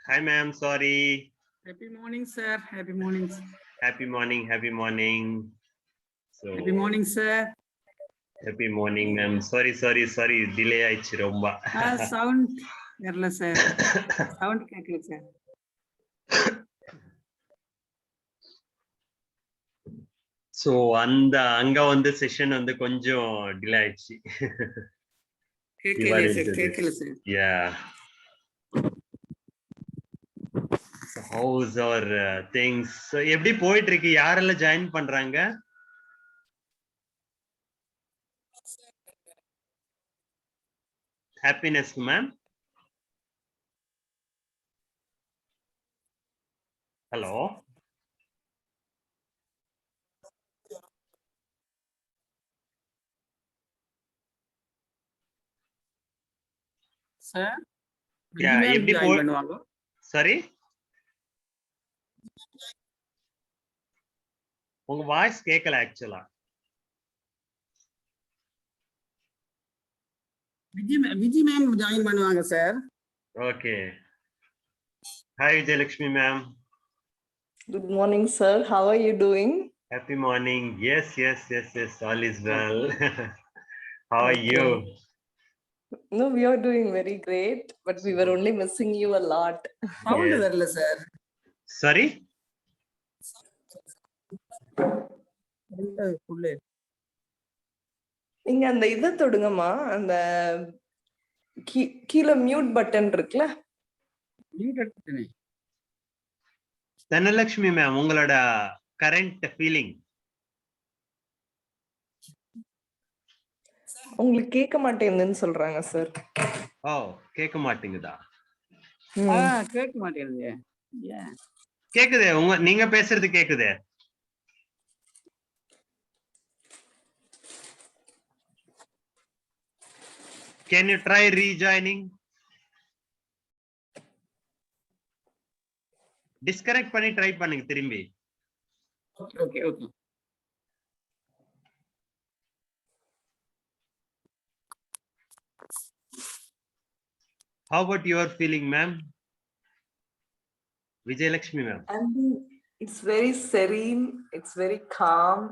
Hi, ma'am. Sorry. Happy morning, sir. Happy morning. Happy morning. Happy morning. So. Happy morning, sir. Happy morning, ma'am. Sorry. Delay ஆயிடுச்சு ரொம்ப. Sound வரல sir. Sound கேட்கல sir. So அங்க வந்து session வந்து கொஞ்சம் delay ஆயிடுச்சு. கேட்கல sir. Yeah. So how's our things? So எப்படி போயிட்டு இருக்கு? யாரெல்லாம் ஜாயின் பண்றாங்க? Happiness, ma'am. Hello. Sir. Yeah, எப்படி join பண்ணுவாங்க? Sorry? உங்க வாய்ஸ் கேட்கல ஆக்சுவலா. விஜி மேம் ஜாயின் பண்ணுவாங்க sir. Okay. Hi Vijayalakshmi ma'am. Good morning, sir. How are you doing? Happy morning. Yes. All is well. How are you? No, we are doing very great, but we were only missing you a lot. Sound வரல sir. Sorry? நீங்க அந்த இத தொடுங்கம்மா, அந்த கீழ mute button இருக்குல? Mute எடுத்துட்டேனே. Dhanalakshmi ma'am உங்களோட current feeling உங்களுக்கு கேட்க மாட்டேங்குதுன்னு சொல்றாங்க சார். ஓ கேட்க மாட்டேங்குதா? கேட்க மாட்டேங்குது. கேக்குதே, நீங்க பேசுறது கேக்குதே. Can you try rejoining? Disconnect பண்ணி ட்ரை பண்ணுங்க திரும்பி. Okay. How about your feeling, ma'am? Vijayalakshmi ma'am. It's very serene. It's very calm.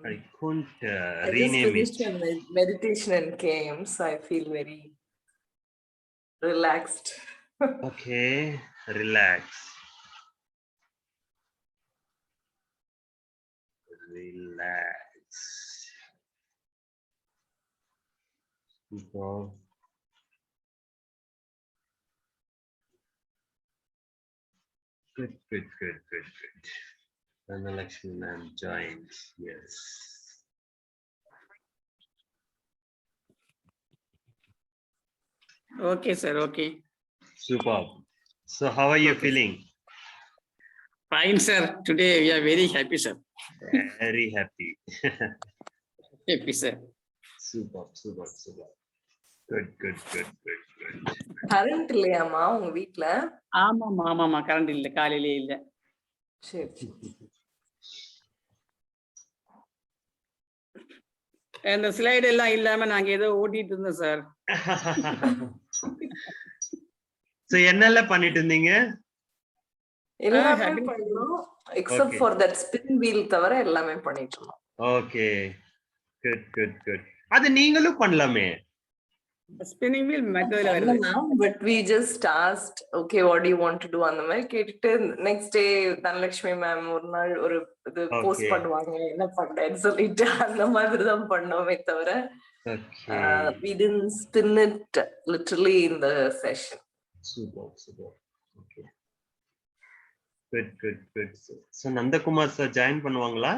I couldn't I rename just finished my meditation and came, so I feel very relaxed. Okay, relax. Super. Good. Dhanalakshmi ma'am joined. Yes. Okay, sir. Okay. Superb. So how are you feeling? Fine, sir. Today we are very happy, sir. Very happy. Happy, sir. Superb. Good. Current இல்லையாமா உங்க வீட்ல? ஆமாமா current இல்ல, காலையிலே இல்ல. சரி. அந்த slide எல்லாம் இல்லாம நாங்க ஏதோ ஓட்டிட்டு இருந்தோம் சார். சோ என்னெல்லாம் பண்ணிட்டு இருந்தீங்க? எல்லாமே பண்ணோம் except for that spin wheel தவிர எல்லாமே பண்ணிட்டு இருந்தோம். Okay. Good. அது நீங்களும் பண்ணலாமே. Spinning wheel மெத்தட்ல வருது. But we just asked, okay, what do you want to do அந்த மாதிரி கேட்டுட்டு next day தனலட்சுமி மேம் ஒரு நாள் ஒரு இது போஸ்ட் பண்ணுவாங்க என்ன பண்றேன்னு சொல்லிட்டு அந்த மாதிரி தான் பண்ணோமே தவிர we didn't spin it literally in the session. Super. Okay. Good. So Nandakumar sir join பண்ணுவாங்களா?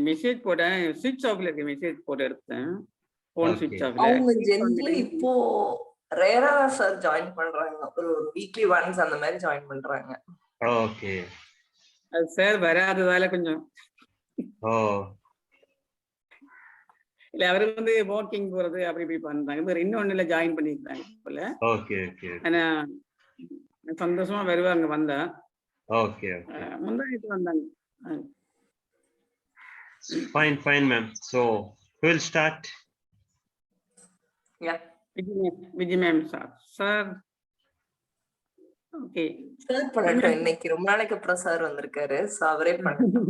மெசேஜ் போட்டேன், ஸ்விட்ச் ஆஃப்ல இருக்க மெசேஜ் போட்டு எடுத்தேன். போன் ஸ்விட்ச் ஆஃப்ல. அவங்க ஜெனரலி இப்போ ரேரா சார் ஜாயின் பண்றாங்க, ஒரு வீக்லி ஒன்ஸ் அந்த மாதிரி ஜாயின் பண்றாங்க. ஓகே. அது சார் வராததால கொஞ்சம் இல்ல அவரு வந்து வாக்கிங் போறது அப்படி இப்படி பண்றாங்க. இன்னொன்னுல ஜாயின் பண்ணிருக்காங்க போல. ஓகே. ஆனா சந்தோஷமா வருவாங்க வந்தா. ஓகே. முந்தானத்து வந்தாங்க. Fine, ma'am. So we'll start. Yeah. Vijay ma'am, sir. Okay. Sir பண்ணட்டும், இன்னைக்கு ரொம்ப நாளைக்கு அப்புறம் சார் வந்திருக்காரு, சோ அவரே பண்ணட்டும்.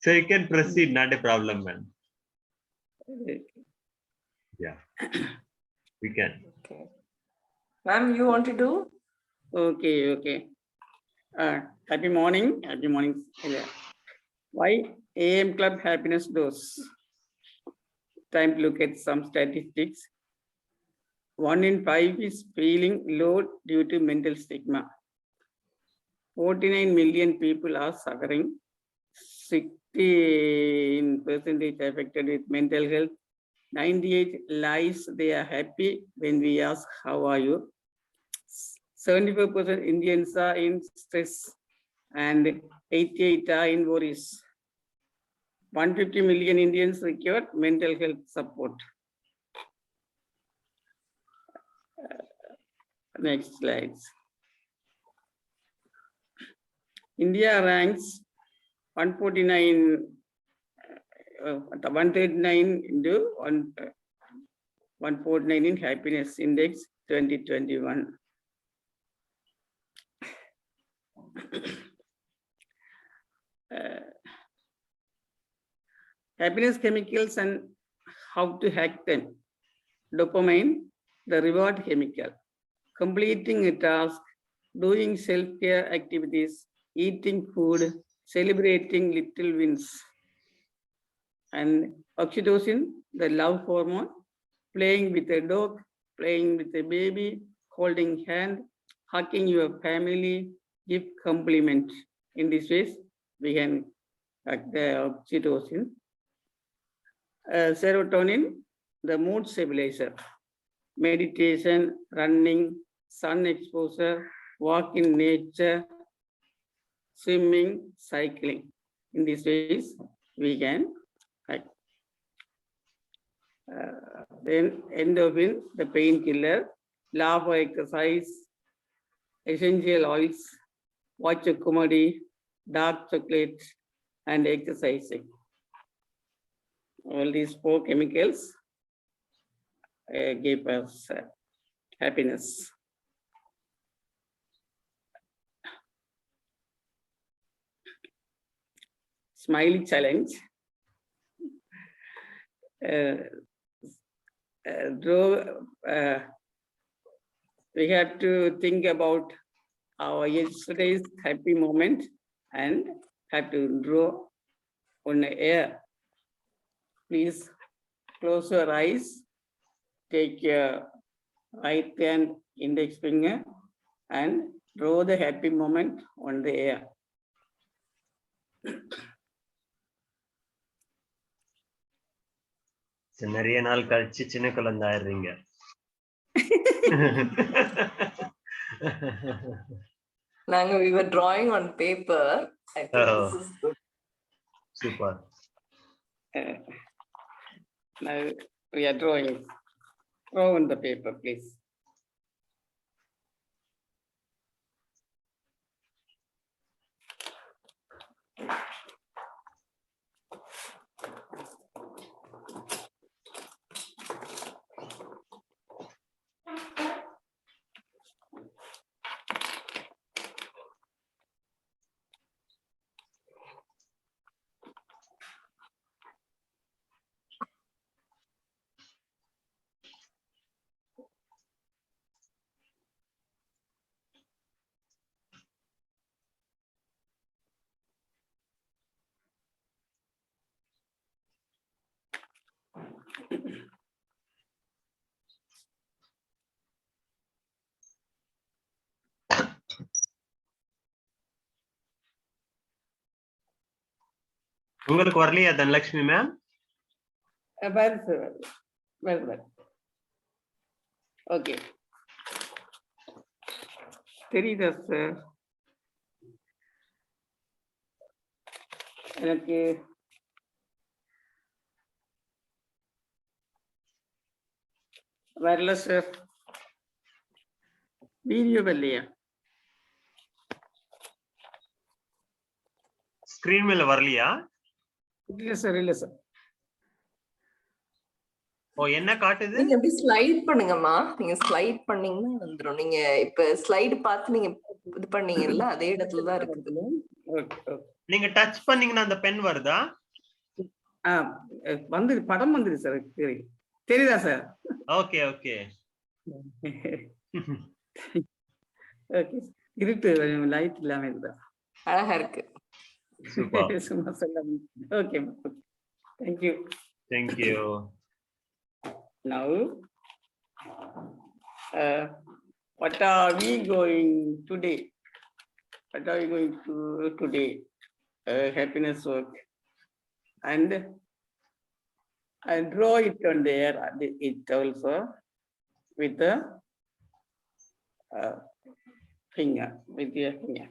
So you can proceed, not a problem, man. Yeah, we can. Okay. Ma'am, you want to do? Okay. Happy morning. Yeah. Why AM Club Happiness Dose? Time to look at some statistics. 1 in 5 is feeling low due to mental stigma. 49 million people are suffering. 16% affected with mental health. 98 lies they are happy when we ask how are you. 75% Indians are in stress and 88 are in worries. 150 million Indians require mental health support. Next slides. India ranks 139 into 149 in happiness index 2021. Happiness chemicals and how to hack them. Dopamine, the reward chemical. Completing a task, doing self-care activities, eating food, celebrating little wins. And oxytocin, the love hormone, playing with a dog, playing with a baby, holding hand, hugging your family, give compliment. In this way, we can hack the oxytocin. Serotonin, the mood stabilizer. Meditation, running, sun exposure, walk in nature, swimming, cycling. In these ways, we can hack. Then endorphin, the painkiller, laugh or exercise, essential oils, watch a comedy, dark chocolate, and exercising. All these 4 chemicals give us happiness. Smiley challenge. We have to think about our yesterday's happy moment and have to draw on the air. Please close your eyes, take your right hand index finger and draw the happy moment on the air. நிறைய நாள் கழிச்சு சின்ன குழந்தை ஆயிடுறீங்க. நாங்க we were drawing on paper. I think this is good. Super. Now we are drawing. Draw on the paper, please. உங்களுக்கு வரலையா Dhanalakshmi ma'am? Okay, தெரியுதா sir? எனக்கு வரல சார். வீடியோ வரலையா? ஸ்கிரீன் மேல வரலையா? இல்ல சார், இல்ல சார். ஓ என்ன காட்டுது? நீங்க அப்படி ஸ்லைட் பண்ணுங்கம்மா. நீங்க ஸ்லைட் பண்ணீங்கன்னா வந்துரும். நீங்க இப்ப ஸ்லைடு பார்த்து நீங்க இது பண்ணீங்கல்ல, அதே இடத்துல தான் இருக்குது. Okay okay. நீங்க டச் பண்ணீங்கன்னா அந்த பென் வருதா? வந்து படம் வந்துரு சார். தெரியுதா சார்? Okay okay. ஓகே. இருட்டு லைட் இல்லாம இருந்தா அழகா இருக்கு. சூப்பர். சும்மா சொல்ல. Okay. Thank you. Thank you. Now, what are we going today? What are we going to today? Happiness work. And I draw it on there, it also with the finger, with your finger.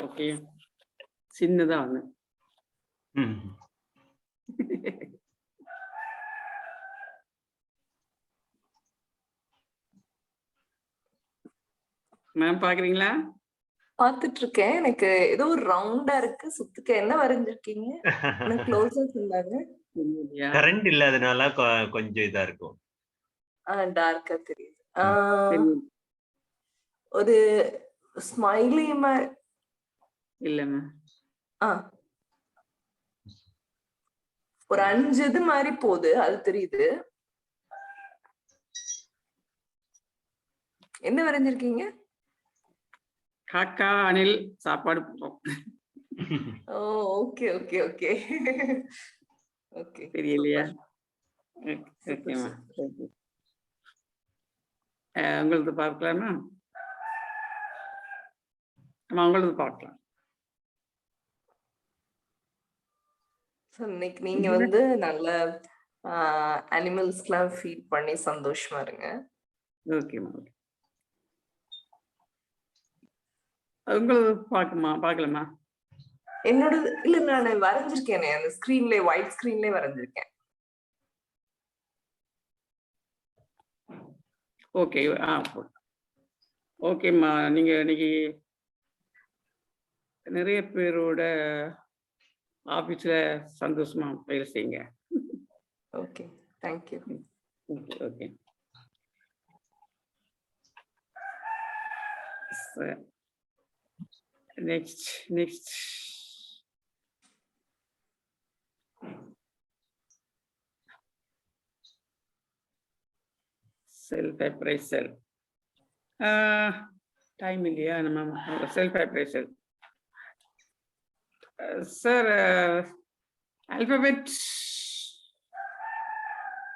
Okay. சின்னதா ஒண்ணு. Ma'am பாக்குறீங்களா? பார்த்துட்டு இருக்கேன். எனக்கு ஏதோ ஒரு ரவுண்டா இருக்கு. சுத்துக்க என்ன வரைஞ்சிருக்கீங்க? எனக்கு க்ளோஸா சொன்னாங்க. கரண்ட் இல்லாதனால கொஞ்சம் இதா இருக்கும். டார்க்கா தெரியுது. ஒரு ஸ்மைலி இல்ல மேம். ஒரு 5 இது மாதிரி போகுது, அது தெரியுது. என்ன வரைஞ்சிருக்கீங்க? காக்கா அணில் சாப்பாடு போட்டோம். ஓ ஓகே ஓகே ஓகே ஓகே. தெரியலையா? ஓகேமா. உங்களுக்கு பார்க்கலாமா? ஆமா, உங்களுக்கு பார்க்கலாம். இன்னைக்கு நீங்க வந்து நல்ல அனிமல்ஸ்க்குலாம் ஃபீட் பண்ணி சந்தோஷமா இருங்க. ஓகேமா. உங்களுக்கு பார்க்கலாமா? என்னோட இல்ல, நான் வரைஞ்சிருக்கேனே அந்த ஸ்கிரீன்ல, ஒயிட் ஸ்கிரீன்லயே வரைஞ்சிருக்கேன். ஓகே. ஓகேம்மா. நீங்க இன்னைக்கு நிறைய பேரோட ஆபீஸ்ல சந்தோஷமா வேலை செய்யுங்க. Okay, thank you. Okay. Next. Self appraisal. Time இல்லையா? நம்ம self appraisal. Sir, alphabet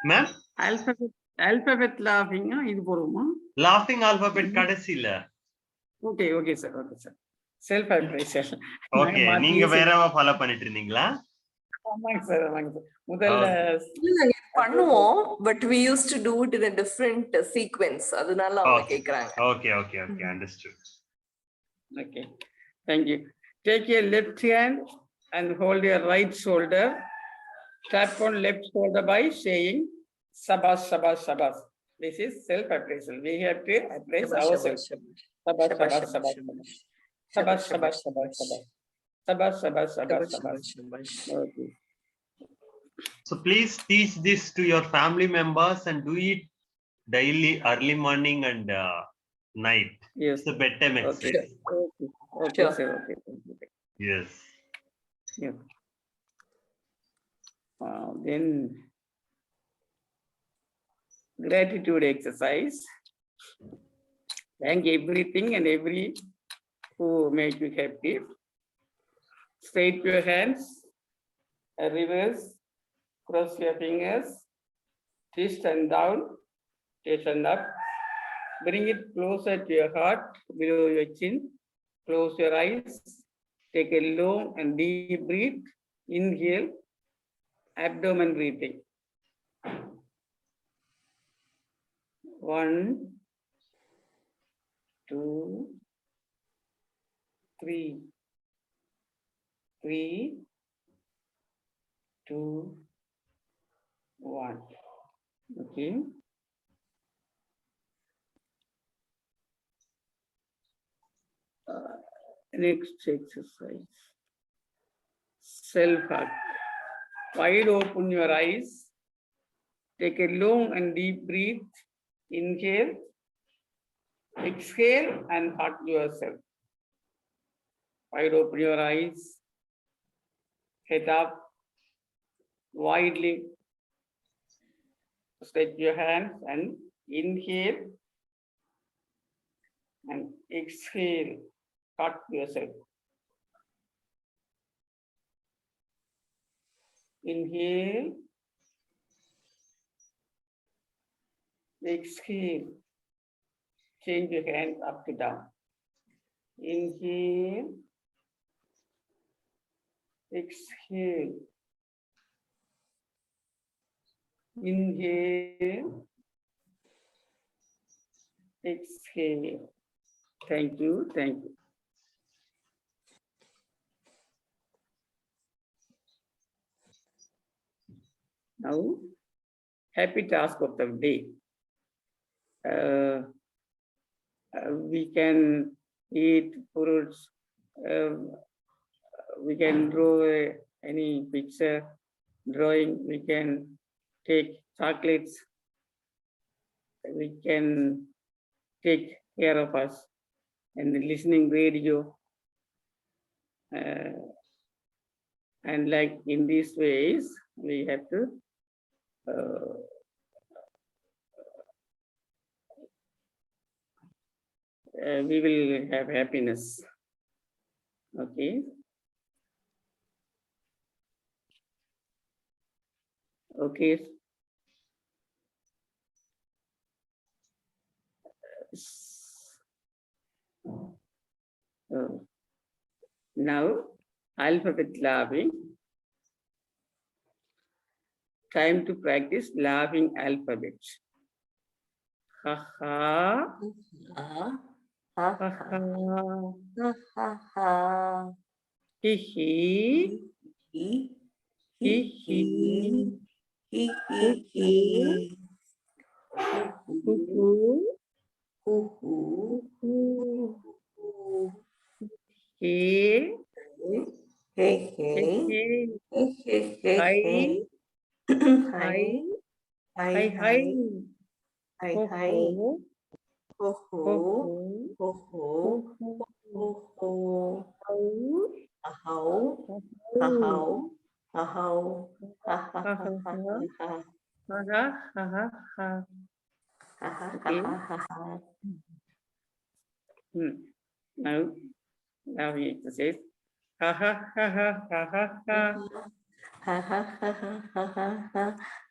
Ma'am, laughing, இது போடுவோமா? laughing alphabet கடைசில. Okay, sir. Self appraisal. Okay, நீங்க வேறவா ஃபாலோ பண்ணிட்டு இருந்தீங்களா? ஆமாங்க சார். முதல்ல பண்ணுவோம், but we used to do it in a different sequence. அதனால அவங்க கேக்குறாங்க. Okay, understood. Okay, thank you. Take your left hand and hold your right shoulder. Tap on left shoulder by saying Sabas, Sabas, Sabas. This is self-appraisal. We have to appraise ourselves. Sabas, Sabas, Sabas, Sabas. Sabas, Sabas, Sabas, Sabas. Sabas, Sabas, Sabas, Sabas. Okay. So please teach this to your family members and do it daily, early morning and night. Yes. It's a bedtime exercise. Okay, sir. Okay. Yes. Yeah. Then gratitude exercise. Thank everything and every who make you happy. Straight your hands, reverse, cross your fingers, twist and down, twist and up. Bring it closer to your heart, below your chin. Close your eyes. Take a long and deep breath. Inhale, abdomen breathing. 1, 2, 3. 3, 2, 1. Okay. Next exercise. Self-hug. Wide open your eyes. Take a long and deep breath. Inhale. Exhale and hug yourself. Wide open your eyes. Head up. Widely. Stretch your hands and inhale. And exhale. Hug yourself. Inhale. Exhale. Change your hands up to down. Inhale. Exhale. Inhale. Exhale. Thank you. Now, happy task of the day. We can eat fruits. We can draw any picture, drawing. We can take chocolates. We can take care of us and listening radio. And like in these ways, we have to we will have happiness. Okay. Okay. Now, alphabet laughing. Time to practice laughing alphabets. Ha ha. Ha ha. He he. He he. He he. Hey. Hey. Hi. Hi. Hi. Hi. Hi. Hi. Ho ho. Ho ho. Ho ho. How. How. How. Ha ha ha ha. Now we exercise. Ha ha ha ha ha ha ha. Ha ha ha ha ha ha ha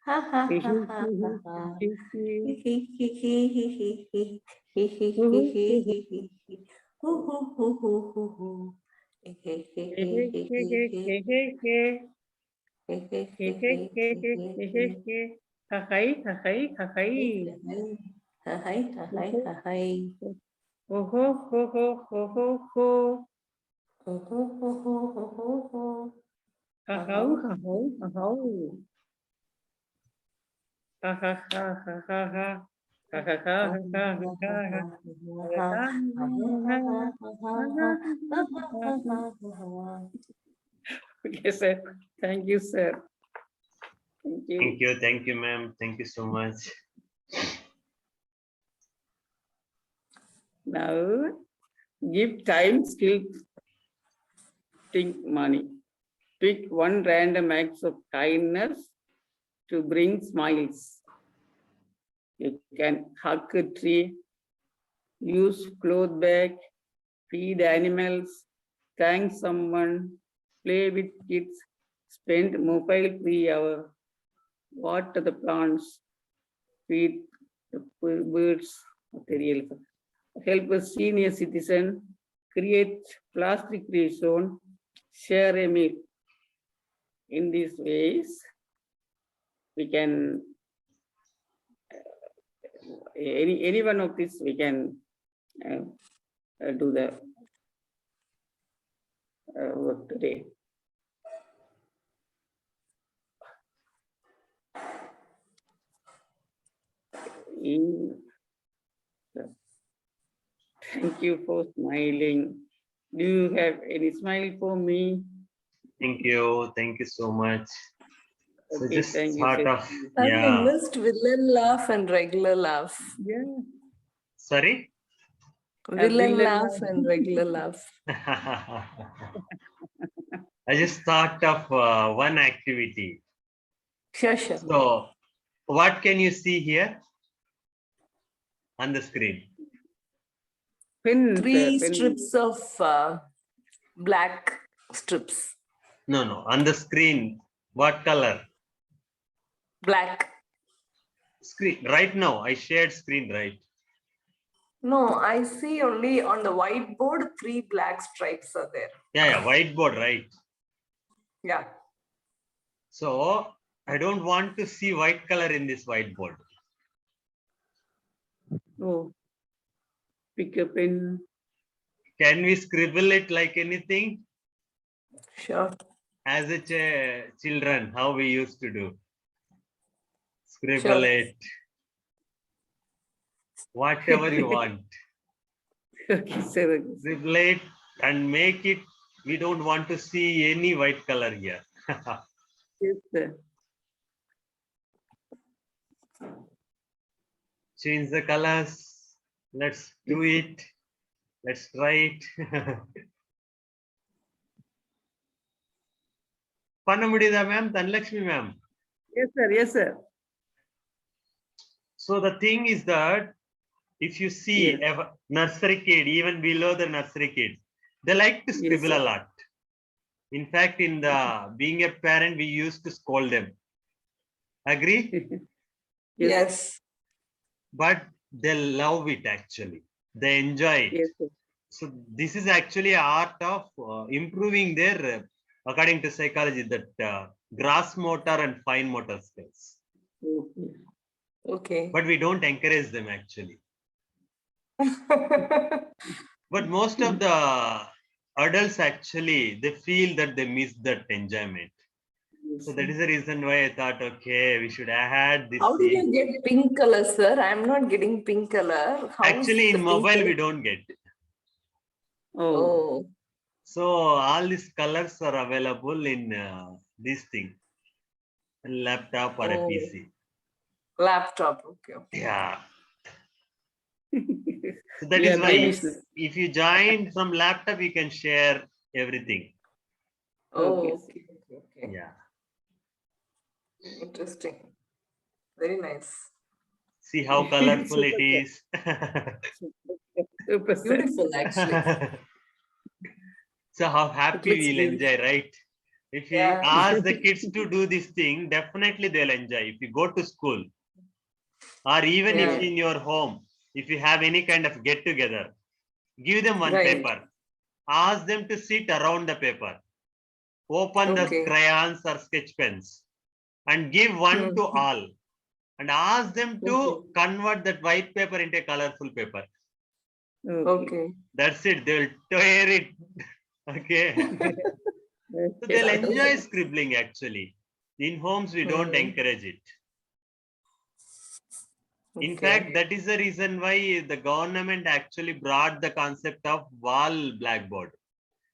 ha ha Hi ha hi ha hi ha hi ha. hi hi. Hi hi hi hi hi hi hi hi Hoo hi hoo hi hoo hi hoo. hi hi. Hoo hoo hoo hoo hoo hoo. Hi hi hi Hey hi hey hi hey hi hey hi. hey hey hey. Hi hi Hey hi hey hi hey hi hey hi hey hi. hey hey. Ha hai ha hai ha hai. Ha hi ha hi ha hi. Oh ho ho ho ho ho ho. Hoo hoo hoo hoo hoo hoo hoo. Ha hau ha hau ha hau. Ha ha ha ha ha ha. Ha ha ha ha ha ha ha. Okay, sir. Thank you, sir. Thank you. Thank you, ma'am. Thank you so much. Now, give time, skill, think money. Pick one random act of kindness to bring smiles. You can hug a tree, use cloth bag, feed animals, thank someone, play with kids, spend mobile-free hour, water the plants, feed the birds, help a senior citizen, create plastic-free zone, share a meal. In these ways, we can, any one of these we can do the work today. Thank you for smiling. Do you have any smile for me? Thank you. Thank you so much. So Okay, just thank you. sort of, I yeah. missed villain laugh and regular laugh. Yeah. Sorry? Villain villain laugh and regular laugh. I just thought of one activity. Sure, sure. So what can you see here on the screen? Pin, Three sir, pin. strips of black strips. No. On the screen, what color? Black. Screen. Right now, I shared screen, right? No, I see only on the whiteboard, 3 black stripes are there. Yeah, whiteboard, right? Yeah. So I don't want to see white color in this whiteboard. Oh, pick a pen. Can we scribble it like anything? Sure. As a children, how we used to do. Scribble Sure. it. Whatever you want. Okay, sir. Scribble it and make it. We don't want to see any white color here. Yes, sir. Change the colors. Let's do it. Let's try it. பண்ண முடியுதா ma'am? Dhanlakshmi ma'am. Yes, sir. Yes, sir. So the thing is that if you see Yes. a nursery kid, even below the nursery kid, they like to scribble Yes, a lot. In fact, in the being a parent, we used to scold them. Agree? Yes. But they love it actually. They enjoy it. Yes, sir. So this is actually art of improving their, according to psychology, that gross motor and fine motor skills. Okay. Okay. But we don't encourage them actually. But most of the adults actually, they feel that they miss that enjoyment. So that is the reason why I thought, okay, we should add this. How did you get pink color, sir? I'm not getting pink color. How Actually, in mobile, we don't get. Oh. So all these colors are available in this thing, laptop or a PC. Laptop. Okay. Yeah. So that Yeah, is why babies. if you join from laptop, you can share everything. Oh, Okay. okay. Yeah. Interesting. Very nice. See how colorful it is. Super, sir. Beautiful, actually. So how happy looks we'll beautiful. enjoy, right? If we Yeah. ask the kids to do this thing, definitely they'll enjoy. If you go to school, or even if Yeah. in your home, if you have any kind of get together, give them one Right. paper. Ask them to sit around the paper. Open the Okay. crayons or sketch pens and give one to Hmm. all. And ask them to Okay. convert that white paper into a colorful paper. Okay. That's it. They'll tear it. Okay. So they'll enjoy scribbling actually. In homes, we don't Hmm. encourage it. In Okay. fact, that is the reason why the government actually brought the concept of wall blackboard.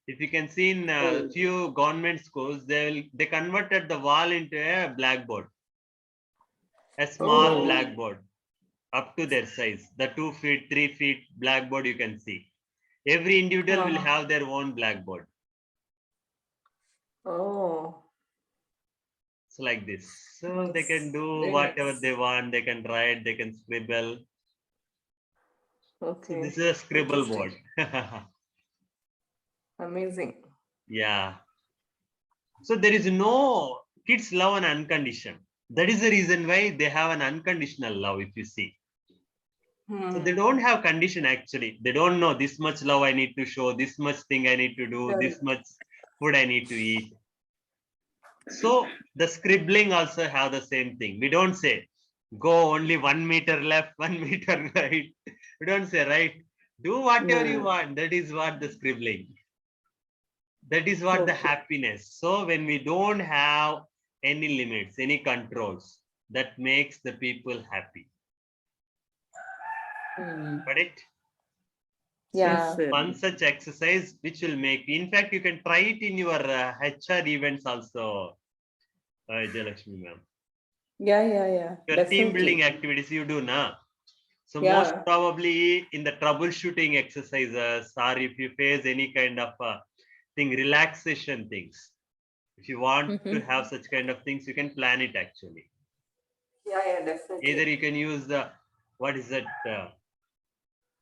If you can see in a few government schools, they converted the wall into a blackboard, a small Oh. blackboard up to their size. The 2 feet, 3 feet blackboard you can see. Every individual will Wow. have their own blackboard. Oh. It's like this. So they can Nice. do Very whatever nice. they want. They can write, they can scribble. So Okay. this is a scribble Interesting. board. Amazing. Yeah. So there is no, kids love an unconditioned. That is the reason why they have an unconditional love, if you see. So they Hmm. don't have condition actually. They don't know this much love I need to show, this much thing I need to do, Right. this much food I need to eat. So the scribbling also have the same thing. We don't say, go only 1 meter left, 1 meter right. We don't say, right? Do whatever you Yeah. want. That is what the scribbling. That is what the Okay. happiness. So when we don't have any limits, any controls, that makes the people happy. Hmm. Got it? Yeah. Sir. One such exercise which will make, in fact, you can try it in your HR events also, Jalakshmi ma'am. Yeah. Yeah. Your team Definitely. building activities you do now. So most Yeah. probably in the troubleshooting exercises, or if you face any kind of thing, relaxation things, if you want to Mm-hmm. have such kind of things, you can plan it actually. Yeah. Definitely. Either you can use the, what is it,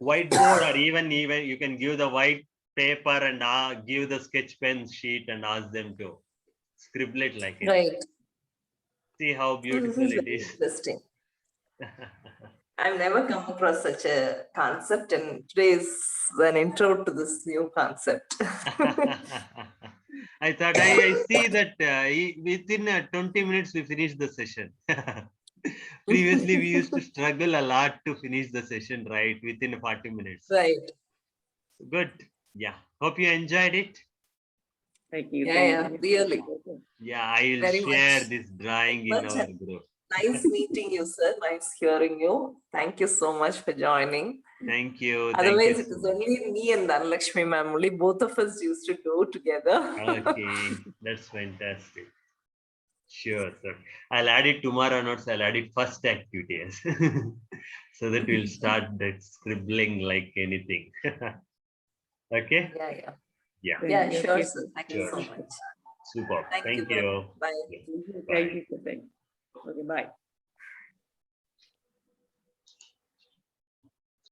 whiteboard, or even you can give the white paper and give the sketch pen sheet and ask them to scribble it like anything. Right. See how This beautiful is it very is. interesting. I've never come across such a concept, and today is an intro to this new concept. I thought I see that within 20 minutes we finished the session. Previously, we used to struggle a lot to finish the session, right? Within 40 minutes. Right. Good. Yeah. Hope you enjoyed it. Thank you. Yeah. Thank you. Really. Yeah, I will Very share much. this drawing in Much our group. nice meeting you, sir. Nice hearing you. Thank you so much for joining. Thank you. Thank Otherwise, you it so is much. only me and Dhanalakshmi ma'am. Only both of us used to do together. Okay, that's fantastic. Sure, sir. I'll add it tomorrow notes. I'll add it first activity so that we'll start that scribbling like anything. Okay? Yeah. Yeah, Yeah, you. sure, Okay. sir. Thank you sure. so much. Super. Thank you, Thank then. you. Bye. Yeah. Thank you. Bye. Thank you. Sir. Thank you. Okay. Bye.